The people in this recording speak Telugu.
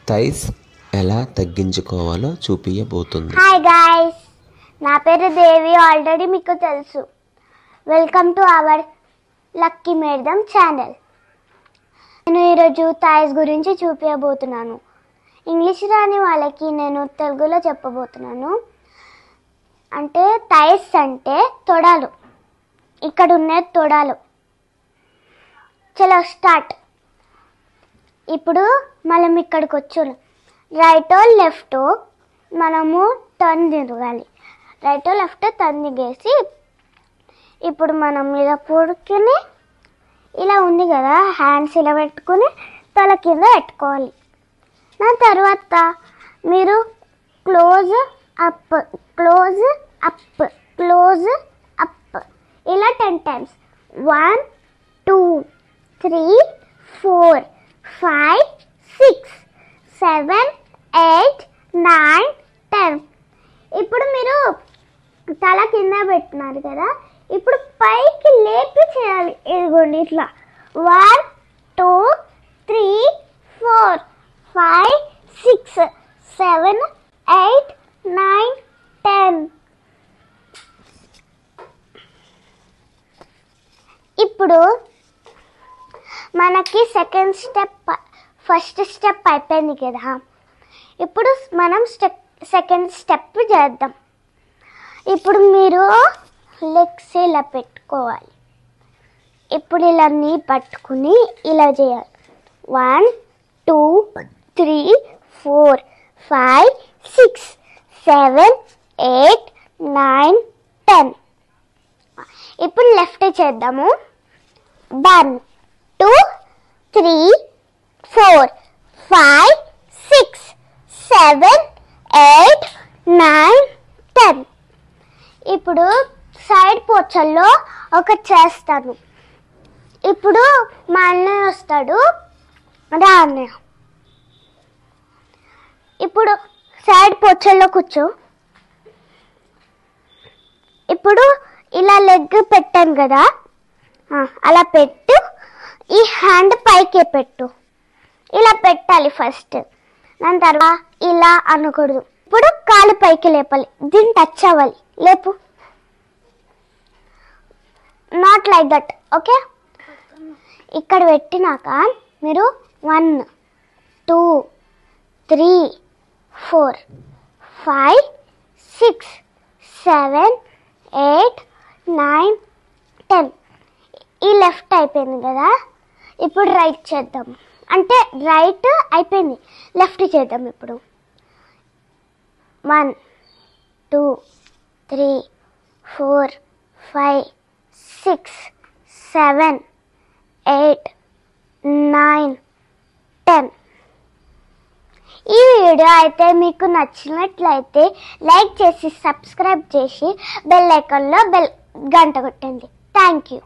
థైస్ ఎలా తగ్గించుకోవాలో చూపించబోతుంది. హాయ్ గైస్, నా పేరు దేవి. ఆల్రెడీ మీకు తెలుసు. Welcome to our lucky madam channel. నేను ఈరోజు థైస్ గురించి చూపించబోతున్నాను. ఇంగ్లీష్ రాని వాళ్ళకి నేను తెలుగులో చెప్పబోతున్నాను. అంటే థైస్ అంటే తొడలు. ఇక్కడ ఉన్న తొడలు. చలో స్టార్ట్. ఇప్పుడు మనం ఇక్కడికి వచ్చాను. రైటో లెఫ్టో మనము టర్న్ తిరగాలి. రైటో లెఫ్ట్ టర్న్ దిగేసి ఇప్పుడు మనం ఇలా పొడుకుని ఇలా ఉంది కదా, హ్యాండ్స్ ఇలా పెట్టుకుని తల కింద పెట్టుకోవాలి. దాని తర్వాత మీరు close up close up close up ఇలా 10 times. 1 2 3 4 5 6 7 8 9 10. ఇప్పుడు మీరు తల కింద పెట్టినారు కదా, ఇప్పుడు పైకి లేపి చేయాలి. ఇదిగోండి ఇట్లా 1 2 3 4 5 6 7 8 9 10. ఇప్పుడు మనకి సెకండ్ స్టెప్ ఫస్ట్ స్టెప్ అయిపోయింది కదా. ఇప్పుడు మనం సెకండ్ స్టెప్ చేద్దాం. ఇప్పుడు మీరు లెగ్స్ ఇలా పెట్టుకోవాలి. ఇప్పుడు ఇలా నీ పట్టుకుని ఇలా చేయాలి. 1 2 3 4 5 6 7 8 9 10. ఇప్పుడు లెఫ్ట్ చేద్దాము. 1 2 3 4 5 6 7 8 9 10. ఇప్పుడు సైడ్ పోచల్లో ఒక చేస్తాను. ఇప్పుడు మా అన్నయ్య వస్తాడు. రా అన్నయ్య. ఇప్పుడు సైడ్ పోచల్లో కూర్చో. ఇప్పుడు ఇలా లెగ్ పెట్టాను కదా, అలా పెట్టు. ఈ హ్యాండ్ పైకి పెట్టు. ఇలా పెట్టాలి ఫస్ట్. దాని తర్వాత ఇలా అనకూడదు. ఇప్పుడు కాలు పైకి లేపాలి. దీన్ని టచ్ అవ్వాలి. లేపు. Not like that. ఓకే. ఇక్కడ పెట్టినాక మీరు 1 2 3 4 5 6 7 8 9 10. ఈ లెఫ్ట్ అయిపోయింది కదా. ఇప్పుడు రైట్ చేద్దాం. అంటే రైట్ అయిపోయింది, లెఫ్ట్ చేద్దాం. ఇప్పుడు 1 2 3 4 5 6 7 8 9 10. ఈ వీడియో అయితే మీకు నచ్చినట్లయితే లైక్ చేసి సబ్స్క్రైబ్ చేసి బెల్ ఐకాన్లో గంట కొట్టండి. Thank you.